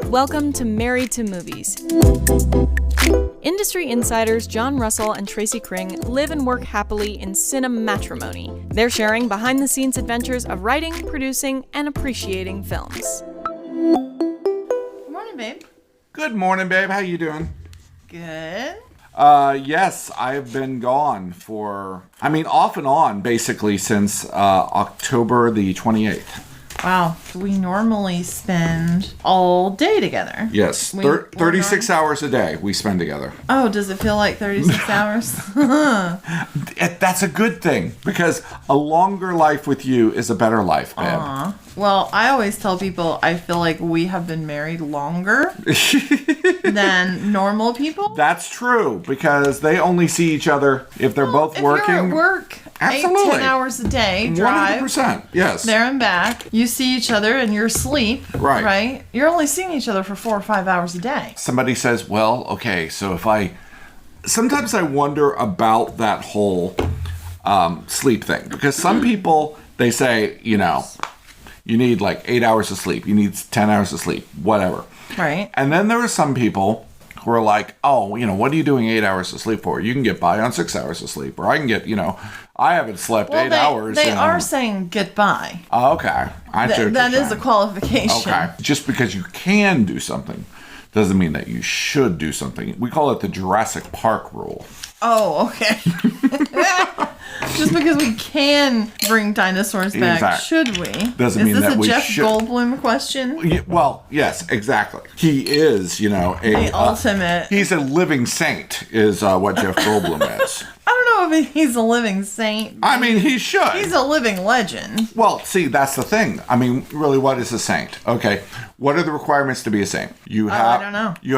Welcome to Married to Movies. Industry insiders John Russell and Tracy Kring live and work happily in cinematrimony. They're sharing behind-the-scenes adventures of writing, producing, and appreciating films. Good morning, babe. Good morning, babe. How you doing? Good. Yes, I've been gone off and on, basically, since October the 28th. Wow. We normally spend all day together. Yes, 36 hours a day we spend together. Oh, does it feel like 36 hours? That's a good thing, because a longer life with you is a better life, babe. Aww. Well, I always tell people I feel like we have been married longer than normal people. That's true, because they only see each other if they're both working. If you're at work, absolutely. 8-10 hours a day, drive 100%, yes. there and back. You see each other and you're asleep, right? You're only seeing each other for 4 or 5 hours a day. Somebody says, well, okay, so sometimes I wonder about that whole sleep thing, because some people, they say, you need like 8 hours of sleep. You need 10 hours of sleep, whatever. Right. And then there are some people who are like, oh, what are you doing 8 hours of sleep for? You can get by on 6 hours of sleep. Or I can get, I haven't slept 8 hours. They are saying get by. Oh, okay. That is a qualification. Okay. Just because you can do something doesn't mean that you should do something. We call it the Jurassic Park rule. Oh, okay. Just because we can bring dinosaurs back, should we? Doesn't mean that we should. Is this a Jeff Goldblum question? Well, yes, exactly. He is, the ultimate. He's a living saint, is what Jeff Goldblum is. I don't know if he's a living saint. I mean, he should. He's a living legend. Well, see, that's the thing. I mean, really, what is a saint? Okay, what are the requirements to be a saint? I don't know. You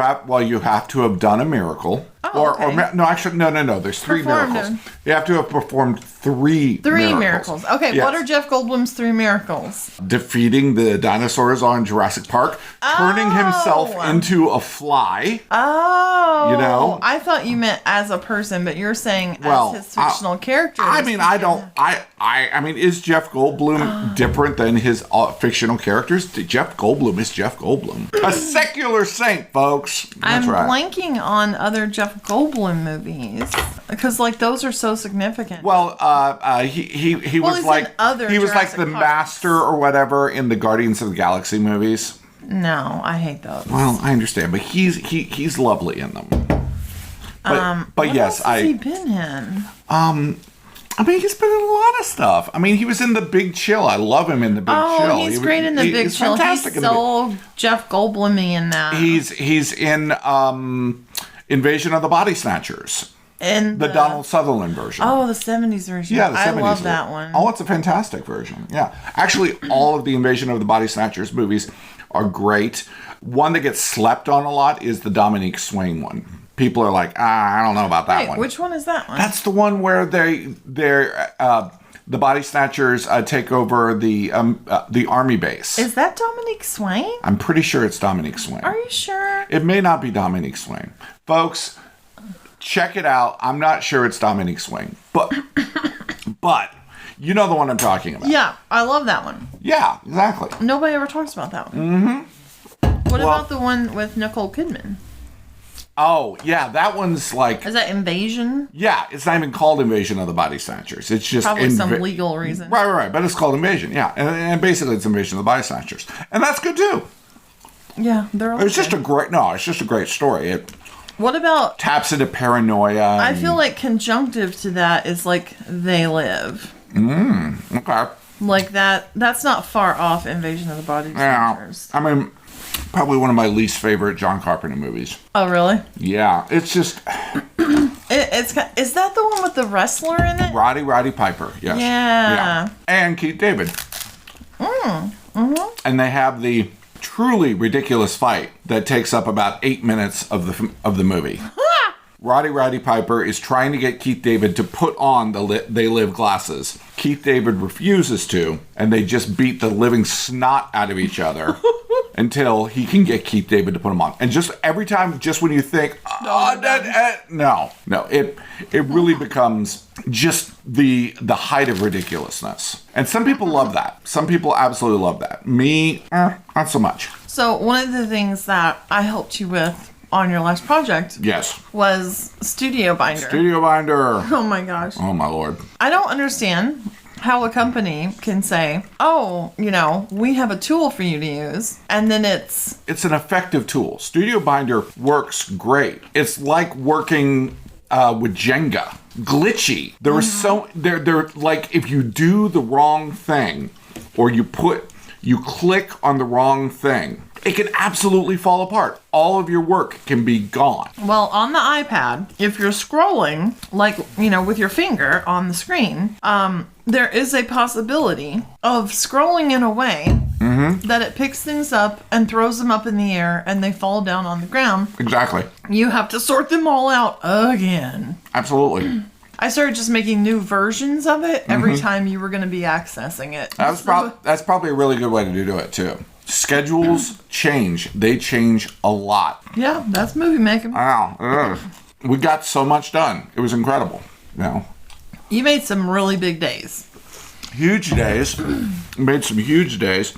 have to have done a miracle. No. There's three miracles. You have to have performed three miracles. Okay, yes. What are Jeff Goldblum's 3 miracles? Defeating the dinosaurs on Jurassic Park, turning himself into a fly. Oh, I thought you meant as a person, but you're saying as his fictional character. I mean, is Jeff Goldblum different than his fictional characters? Jeff Goldblum is Jeff Goldblum, a secular saint, folks. That's I'm right. blanking on other Jeff Goldblum movies because those are so significant. Well, he was like the master or whatever in the Guardians of the Galaxy movies. No, I hate those. Well, I understand, but he's lovely in them. But yes, else has he been in? I mean, he's been in a lot of stuff. I mean, he was in The Big Chill. I love him in The Big Chill. Oh, he's great in The Big Chill. He's so Jeff Goldblum-y in that. He's in Invasion of the Body Snatchers. In the Donald Sutherland version. Oh, the 70s version. Yeah, the 70s. I love that one. Oh, it's a fantastic version. Yeah. Actually, all of the Invasion of the Body Snatchers movies are great. One that gets slept on a lot is the Dominique Swain one. People are like, I don't know about that one. Which one is that one? That's the one where the Body Snatchers take over the army base. Is that Dominique Swain? I'm pretty sure it's Dominique Swain. Are you sure? It may not be Dominique Swain. Folks, check it out. I'm not sure it's Dominique Swain. But you know the one I'm talking about. Yeah, I love that one. Yeah, exactly. Nobody ever talks about that one. Mm-hmm. What about the one with Nicole Kidman? Oh, yeah, that one's like... Is that Invasion? Yeah, it's not even called Invasion of the Body Snatchers. It's just... Probably some legal reason. Right, but it's called Invasion, yeah. And basically it's Invasion of the Body Snatchers. And that's good, too. Yeah, they're all It's just a great story. It what about... taps into paranoia. I feel like conjunctive to that is like They Live. Okay. Like that's not far off Invasion of the Body Snatchers. I mean... Probably one of my least favorite John Carpenter movies. Oh, really? Yeah, it's just... Is that the one with the wrestler in it? Roddy Piper, yes. Yeah. And Keith David. Mm-hmm. And they have the truly ridiculous fight that takes up about 8 minutes of the movie. Roddy Piper is trying to get Keith David to put on the They Live glasses. Keith David refuses to, and they just beat the living snot out of each other until he can get Keith David to put them on. And just every time, just when you think, no, it really becomes just the height of ridiculousness. And some people love that. Some people absolutely love that. Me, not so much. So one of the things that I helped you with on your last project Yes. was Studio Binder. Studio Binder. Oh my gosh. Oh my Lord. I don't understand how a company can say, oh, we have a tool for you to use, and then it's an effective tool. Studio Binder works great. It's like working with Jenga. Glitchy. There was they're like, if you do the wrong thing, or you click on the wrong thing, it can absolutely fall apart. All of your work can be gone. Well, on the iPad, if you're scrolling, with your finger on the screen, there is a possibility of scrolling in a way that it picks things up and throws them up in the air and they fall down on the ground. Exactly. You have to sort them all out again. Absolutely. I started just making new versions of it every time you were going to be accessing it. That's probably a really good way to do it, too. Schedules change. They change a lot. Yeah, that's movie making. Wow. We got so much done. It was incredible. You made some really big days. Huge days. Made some huge days.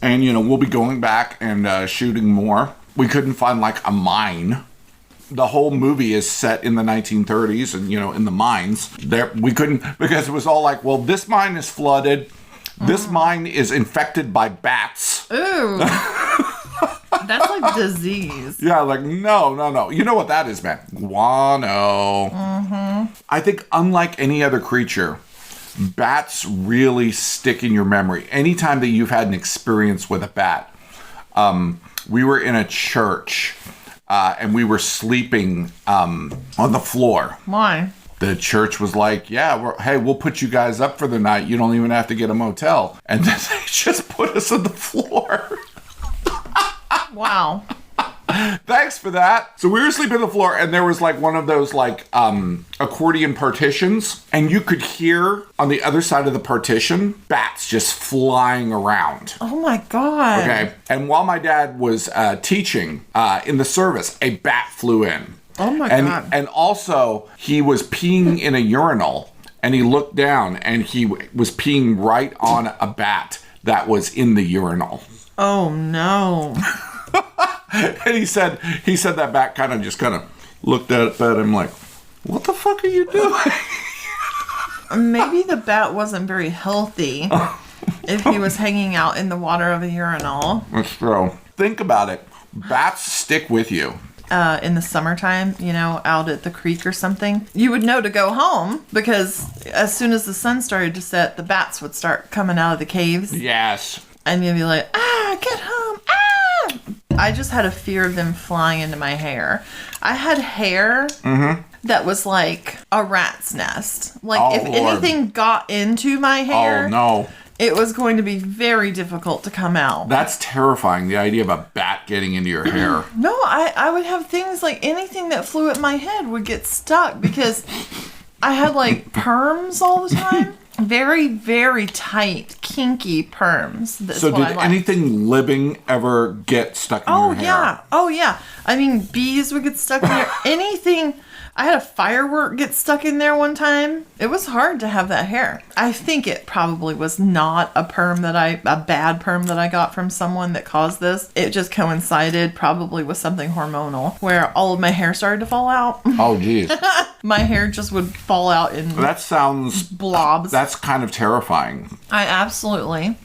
And, we'll be going back and shooting more. We couldn't find, a mine. The whole movie is set in the 1930s and, in the mines. We couldn't, because it was all like, well, this mine is flooded. This mine is infected by bats. Ooh. That's like disease. Yeah, no. You know what that is, man? Guano. I think unlike any other creature, bats really stick in your memory. Anytime that you've had an experience with a bat. We were in a church and we were sleeping on the floor. Why? The church was like, hey, we'll put you guys up for the night. You don't even have to get a motel. And then they just put us on the floor. Wow. Thanks for that. So we were sleeping on the floor, and there was one of those accordion partitions, and you could hear on the other side of the partition bats just flying around. Oh my God. Okay. And while my dad was teaching in the service, a bat flew in. Oh my God. And also, he was peeing in a urinal, and he looked down, and he was peeing right on a bat that was in the urinal. Oh no. And he said that bat kind of looked at him like, what the fuck are you doing? Maybe the bat wasn't very healthy if he was hanging out in the water of a urinal. That's true. Think about it. Bats stick with you. In the summertime, out at the creek or something, you would know to go home because as soon as the sun started to set, the bats would start coming out of the caves. Yes. And you'd be like, get home, I just had a fear of them flying into my hair. I had hair that was like a rat's nest. If anything got into my hair, oh no, it was going to be very difficult to come out. That's terrifying, the idea of a bat getting into your hair. No, I would have things like anything that flew at my head would get stuck because I had perms all the time. Very, very tight, kinky perms. So did anything living ever get stuck in your hair? Oh, yeah. I mean, bees would get stuck in there. Anything. I had a firework get stuck in there one time. It was hard to have that hair. I think it probably was not a bad perm that I got from someone that caused this. It just coincided probably with something hormonal where all of my hair started to fall out. Oh, geez. My hair just would fall out in blobs. That's kind of terrifying. I absolutely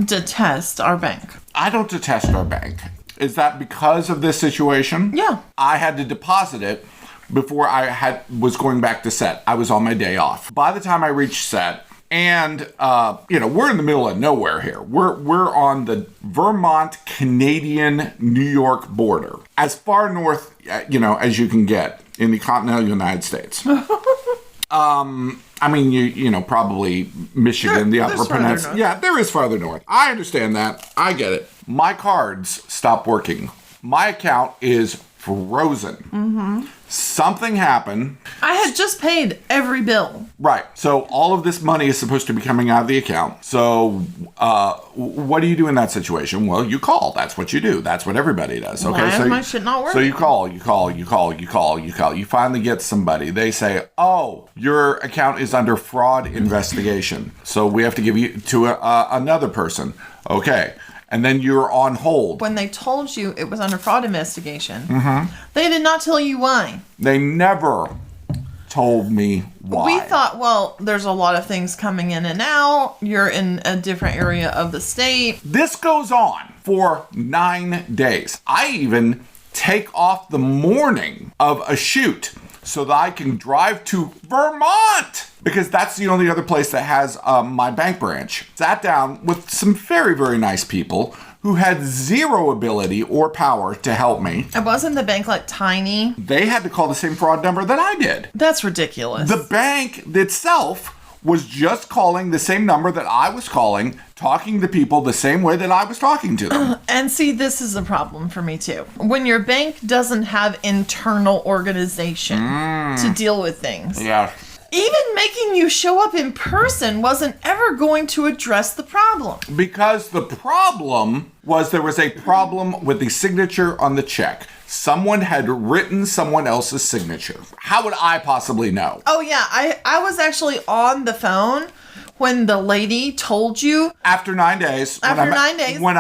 detest our bank. I don't detest our bank. Is that because of this situation? Yeah. I had to deposit it before I was going back to set. I was on my day off. By the time I reached set, and we're in the middle of nowhere here. We're on the Vermont, Canadian, New York border, as far north as you can get in the continental United States. I mean, probably Michigan, the Upper Peninsula. Yeah, there is farther north. I understand that. I get it. My cards stopped working. My account is frozen. Mm-hmm. Something happened. I had just paid every bill. Right. So all of this money is supposed to be coming out of the account. So what do you do in that situation? Well, you call. That's what you do. That's what everybody does. Okay. Why is my shit not working? So you call. You finally get somebody. They say, oh, your account is under fraud investigation. So we have to give you to another person. Okay. And then you're on hold. When they told you it was under fraud investigation, they did not tell you why. They never told me why. We thought, well, there's a lot of things coming in and out. You're in a different area of the state. This goes on for 9 days. I even take off the morning of a shoot so that I can drive to Vermont, because that's the only other place that has my bank branch. Sat down with some very, very nice people who had zero ability or power to help me. And wasn't the bank like tiny? They had to call the same fraud number that I did. That's ridiculous. The bank itself was just calling the same number that I was calling, talking to people the same way that I was talking to them. And see, this is a problem for me too. When your bank doesn't have internal organization to deal with things. Yeah. Even making you show up in person wasn't ever going to address the problem. Because the problem was there was a problem with the signature on the check. Someone had written someone else's signature. How would I possibly know? Oh yeah, I was actually on the phone when the lady told you. After 9 days. After 9 days. When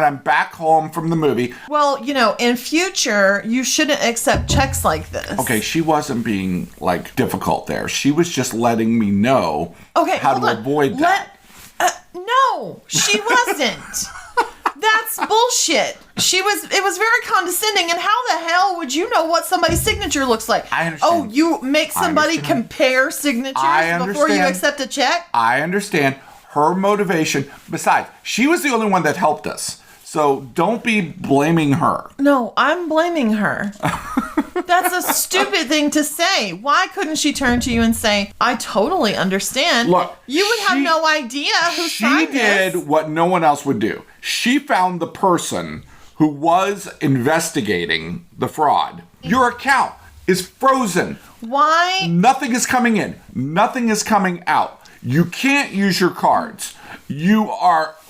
I'm back home from the movie. Well, you know, in future, you shouldn't accept checks like this. Okay, she wasn't being, like, difficult there. She was just letting me know how to avoid that. No, she wasn't. That's bullshit. It was very condescending, and how the hell would you know what somebody's signature looks like? I understand. Oh, you make somebody compare signatures before you accept a check? I understand her motivation. Besides, she was the only one that helped us. So don't be blaming her. No, I'm blaming her. That's a stupid thing to say. Why couldn't she turn to you and say, I totally understand. Look, you would have no idea who signed this. She did what no one else would do. She found the person who was investigating the fraud. Your account is frozen. Why? Nothing is coming in. Nothing is coming out. You can't use your cards.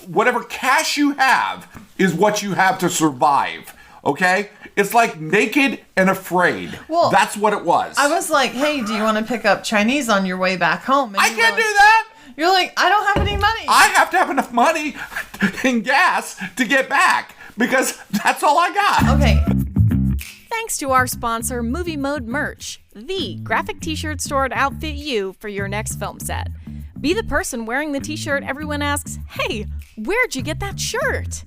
Whatever cash you have is what you have to survive. Okay? It's like naked and afraid. Well, that's what it was. I was like, hey, do you want to pick up Chinese on your way back home? And I can't do that. You're like, I don't have any money. I have to have enough money in gas to get back because that's all I got. Okay. Thanks to our sponsor, Movie Mode Merch, the graphic t-shirt store to outfit you for your next film set. Be the person wearing the t-shirt everyone asks, hey, where'd you get that shirt?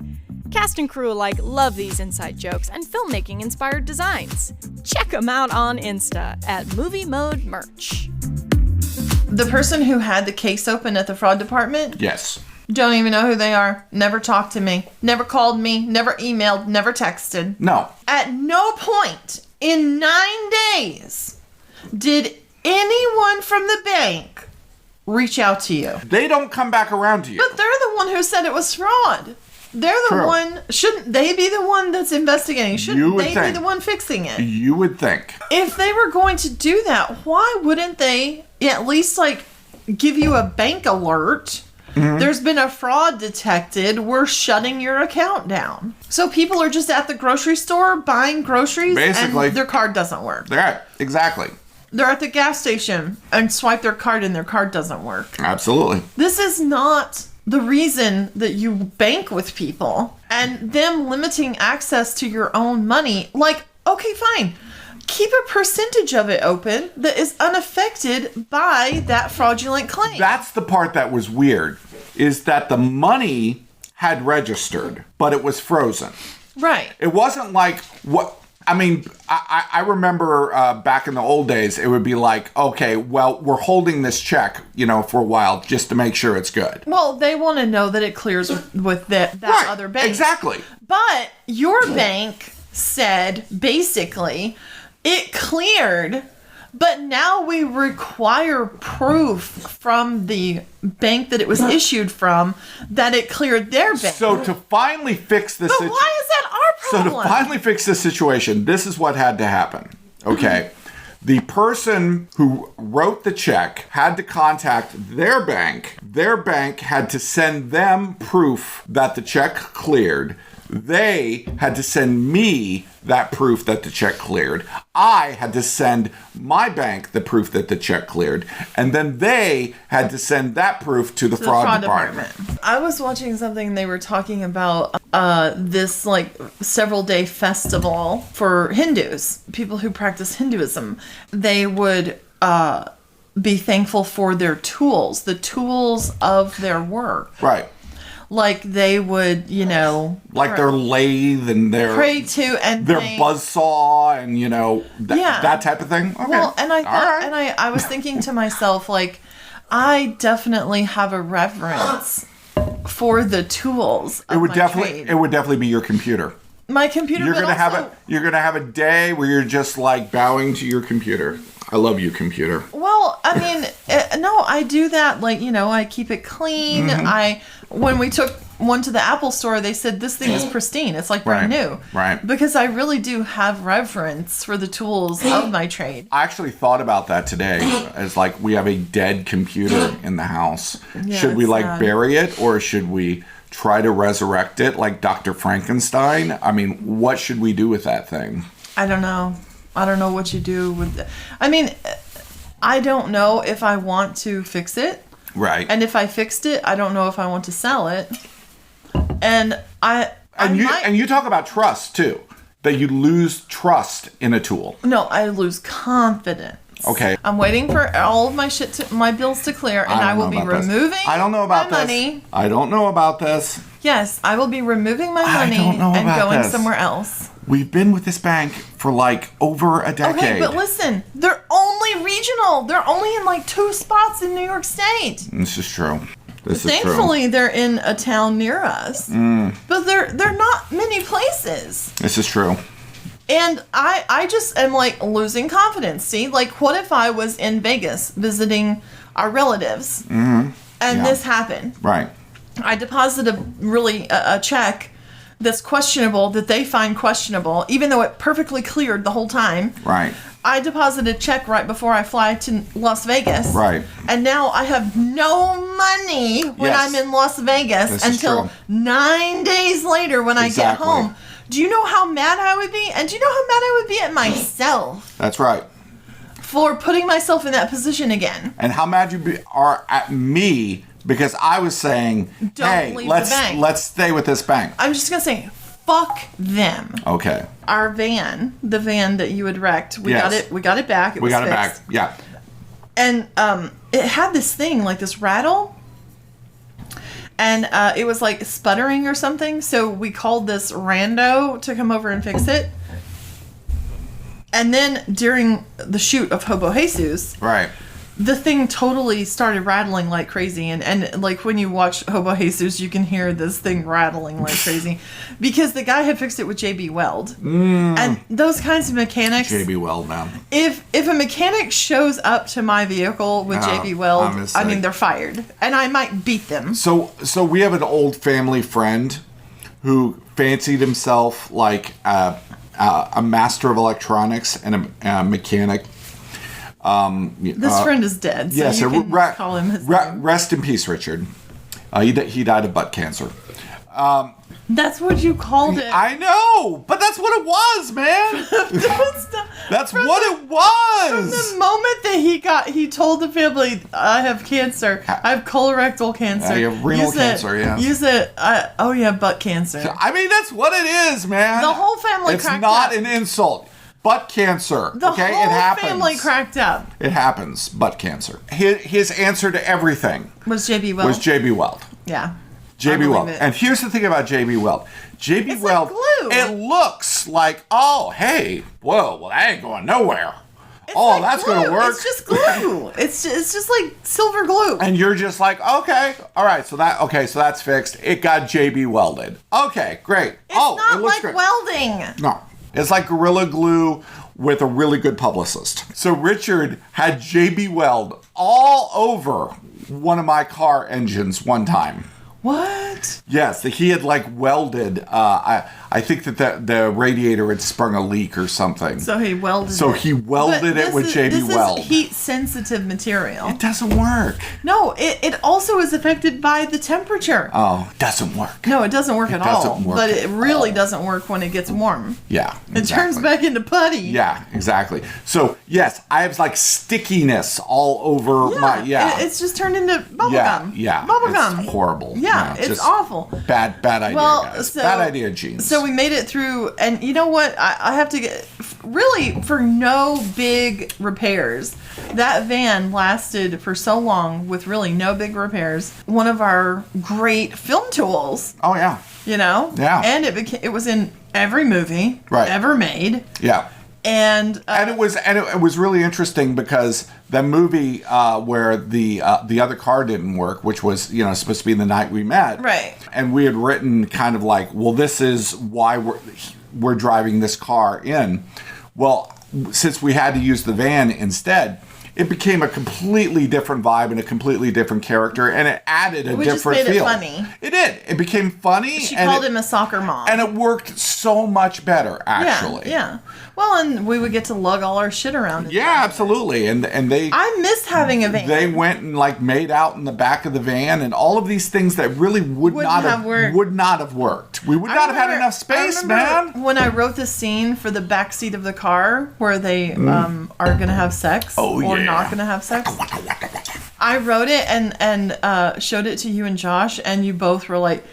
Cast and crew alike love these inside jokes and filmmaking-inspired designs. Check them out on Insta at Movie Mode Merch. The person who had the case open at the fraud department? Yes. Don't even know who they are. Never talked to me. Never called me. Never emailed. Never texted. No. At no point in 9 days did anyone from the bank reach out to you. They don't come back around to you. But they're the one who said it was fraud. They're the one. Shouldn't they be the one that's investigating? Shouldn't they be the one fixing it? You would think. If they were going to do that, why wouldn't they at least give you a bank alert? Mm-hmm. There's been a fraud detected. We're shutting your account down. So people are just at the grocery store buying groceries basically, and their card doesn't work. Right. Exactly. They're at the gas station and swipe their card and their card doesn't work. Absolutely. This is not the reason that you bank with people and them limiting access to your own money. Okay, fine. Keep a percentage of it open that is unaffected by that fraudulent claim. That's the part that was weird, is that the money had registered, but it was frozen. Right. It wasn't like what... I mean, I remember back in the old days, it would be like, okay, well, we're holding this check, for a while just to make sure it's good. Well, they want to know that it clears with that right, other bank. Exactly. But your bank said, basically, it cleared, but now we require proof from the bank that it was issued from that it cleared their bank. So to finally fix this... But why is that our problem? So to finally fix this situation, this is what had to happen. Okay. The person who wrote the check had to contact their bank. Their bank had to send them proof that the check cleared. They had to send me that proof that the check cleared. I had to send my bank the proof that the check cleared. And then they had to send that proof to the fraud department. I was watching something, they were talking about this like several day festival for Hindus, people who practice Hinduism. They would be thankful for their tools, the tools of their work. Right. Like they would, like their lathe and their pray to and their buzzsaw and that type of thing. Okay. Well, and I thought, and I was thinking to myself, like, I definitely have a reverence for the tools. It would definitely be your computer. My computer. You're gonna have a day where you're just like bowing to your computer. I love you, computer. Well, I mean, no, I do that. Like, I keep it clean. When we took one to the Apple store, they said this thing is pristine. It's like brand new. Right. Because I really do have reverence for the tools of my trade. I actually thought about that today as like we have a dead computer in the house. Yeah, should we like sad. bury it or should we try to resurrect it like Dr. Frankenstein? I mean, what should we do with that thing? I don't know. I don't know what you do with it. I mean, I don't know if I want to fix it. Right. And if I fixed it, I don't know if I want to sell it. And you talk about trust too. That you lose trust in a tool. No, I lose confidence. Okay. I'm waiting for all of my bills to clear, and I will be removing I don't know about my this. money. I don't know about this. Yes, I will be removing my money don't know and about going this. somewhere else. We've been with this bank for like over a decade. Okay, but listen, they're only regional. They're only in like 2 spots in New York State. This is true. Thankfully, they're in a town near us. But they're not many places. This is true. And I just am like losing confidence. See, like what if I was in Vegas visiting our relatives and this happened? Right. I deposited a check that's questionable, that they find questionable, even though it perfectly cleared the whole time. Right. I deposited a check right before I fly to Las Vegas. Right. And now I have no money when I'm in Las Vegas This is until true. 9 days later when I get home. Do you know how mad I would be? And do you know how mad I would be at myself That's right. for putting myself in that position again? And how mad you are at me because I was saying, hey, leave the bank. let's stay with this bank. I'm just going to say, fuck them. Okay. Our van, the van that you had wrecked, we got it back. It was got it fixed. back. Yeah. And it had this thing, like this rattle. And it was like sputtering or something. So we called this rando to come over and fix it. And then during the shoot of Hobo Jesus, Right. the thing totally started rattling like crazy. And like when you watch Hobo Jesus, you can hear this thing rattling like crazy. Because the guy had fixed it with JB Weld. And those kinds of mechanics. JB Weld, man. If a mechanic shows up to my vehicle with JB Weld, I mean, they're fired. And I might beat them. So we have an old family friend who fancied himself like a master of electronics and a mechanic. This friend is dead, so yes, you can call him his name. Rest in peace, Richard. He died of butt cancer. That's what you called it. I know, but that's what it was, man. That's what it was. From the moment that he told the family, I have cancer. I have colorectal cancer. You have renal cancer, yeah. You said, butt cancer. I mean, that's what it is, man. The whole family cracked up. It's not an insult. Butt cancer. The okay, whole it happens. family cracked up. It happens. Butt cancer. His answer to everything Was JB Weld. Yeah. JB Weld. And here's the thing about JB Weld. JB Weld, like glue. It looks like, oh, hey, whoa, well, that ain't going nowhere. It's like that's glue. going to work. It's just glue. it's just like silver glue. And you're just like, okay, all right, so that's fixed. It got JB welded. Okay, great. It's not it looks like great. welding. No. It's like Gorilla Glue with a really good publicist. So Richard had JB Weld all over one of my car engines one time. What? Yes, he had like welded. I think that the radiator had sprung a leak or something. So he welded So it. he welded it with JB Weld. This is heat-sensitive material. It doesn't work. No, it also is affected by the temperature. Oh, it doesn't work. No, it doesn't work at all. doesn't work But at it really all. doesn't work when it gets warm. Yeah, It turns back into putty. Yeah, exactly. So, yes, I have like stickiness all over my, It's just turned into bubble gum. Yeah, Bubble gum. It's horrible. Yeah, it's just awful. Bad idea, guys. Bad idea, Jeans. So we made it through, and you know what? I have to get, really, for no big repairs, that van lasted for so long with really no big repairs. One of our great film tools. Oh, yeah. You know? Yeah. And it was in every movie ever made. Yeah. And it was really interesting because the movie where the other car didn't work, which was supposed to be The Night We Met, right? And we had written kind of like, well, this is why we're driving this car in. Well, since we had to use the van instead, it became a completely different vibe and a completely different character, and it added a different just made feel. it funny. It did. It became funny. She called him a soccer mom, and it worked so much better, actually. Yeah. Well, and we would get to lug all our shit around. Yeah, absolutely. And they. I missed having a van. They went and like made out in the back of the van, and all of these things that really would not have worked. We would not have had enough space, man. When I wrote the scene for the back seat of the car where they are going to have sex or not going to have sex, I wrote it and showed it to you and Josh, and you both were like,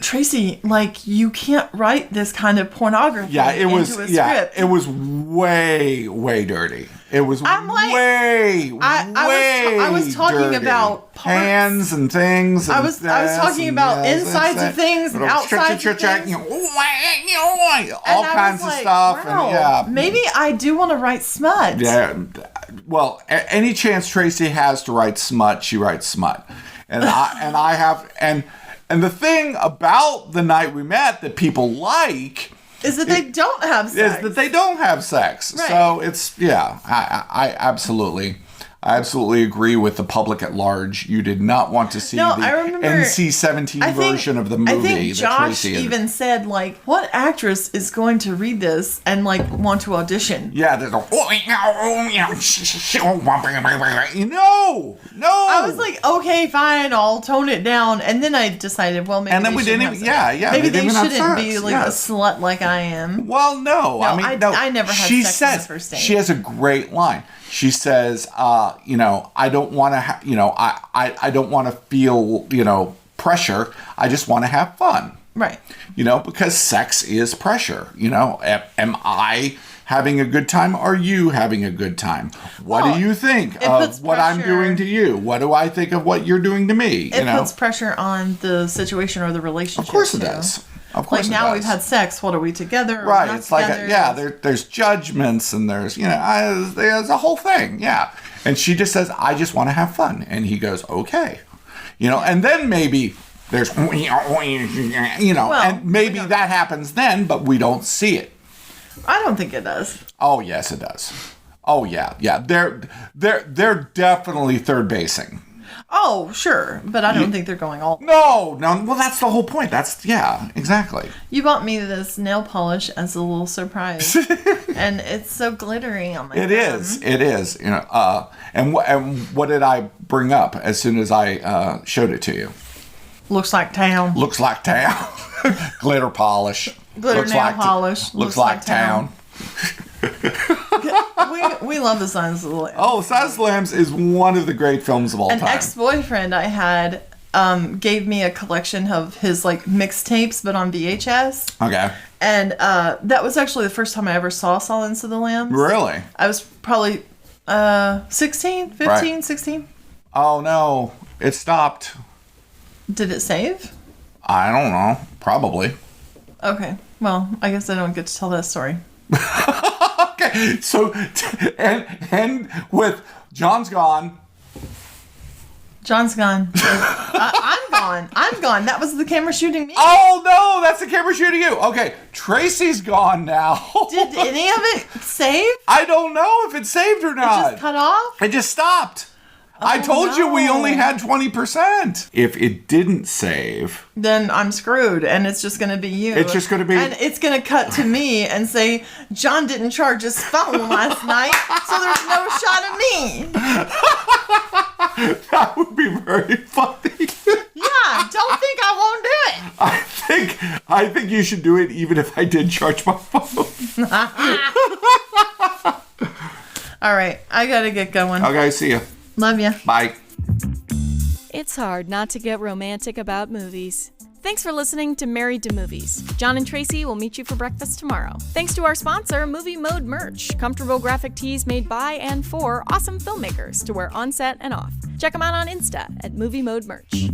Tracy, like, you can't write this kind of pornography into a script. It was way dirty. It was I was talking dirty. About parts. Hands and things. And I was talking about insides of things and outsides of things. All kinds of stuff. Wow, and maybe I do want to write smut. Yeah. Well, any chance Tracy has to write smut, she writes smut. And I have and the thing about The Night We Met that people like is that they don't have sex. Right. So it's, I absolutely agree with the public at large. You did not want to see the NC-17 version of the movie. I think Josh even said, like, what actress is going to read this and, like, want to audition? Yeah, there's no. I was like, okay, fine, I'll tone it down. And then I decided, well, maybe and then we didn't even, maybe they shouldn't be like a slut like I am. Well, no. I never had sex on the first date. She has a great line. She says, I don't want to, I don't want to feel, pressure. I just want to have fun. Right. Because sex is pressure. Am I having a good time? Are you having a good time? What do you think of what I'm doing to you? What do I think of what you're doing to me? It puts pressure on the situation or the relationship. Of course it does. Of course, like now we've had sex. What are we together? Right. It's together? There's judgments and there's there's a whole thing. Yeah. And she just says, I just want to have fun. And he goes, okay. And then maybe there's, and maybe that happens then, but we don't see it. I don't think it does. Oh yes, it does. Oh yeah. They're definitely third basing. Oh, sure. But I don't think they're going all... No. Well, that's the whole point. Exactly. You bought me this nail polish as a little surprise. And it's so glittery on my It is. And what did I bring up as soon as I showed it to you? Looks like town. Glitter polish. Glitter nail polish. Looks like town. we love the Silence of the Lambs. Oh, Silence of the Lambs is one of the great films of all time. An ex-boyfriend I had gave me a collection of his like mixtapes, but on VHS. Okay. And that was actually the first time I ever saw Silence of the Lambs. Really? I was probably 16, 15, right. 16. Oh no, it stopped. Did it save? I don't know. Probably. Okay. Well, I guess I don't get to tell that story. Okay. So, and with John's gone. John's gone. I'm gone. That was the camera shooting me. Oh, no. That's the camera shooting you. Okay. Tracy's gone now. Did any of it save? I don't know if it saved or not. It just cut off? It just stopped. I told you we no. only had 20%. If it didn't save, then I'm screwed, and it's just going to be you. It's just gonna be- And it's going to cut to me and say, John didn't charge his phone last night, so there's no shot of me. that would be very funny. Yeah, don't think I won't do it. I think you should do it even if I did charge my phone. All right, I got to get going. Okay, see ya. Love ya. Bye. It's hard not to get romantic about movies. Thanks for listening to Married to Movies. Jon and Tracy will meet you for breakfast tomorrow. Thanks to our sponsor, Movie Mode Merch, comfortable graphic tees made by and for awesome filmmakers to wear on set and off. Check them out on Insta at Movie Mode Merch.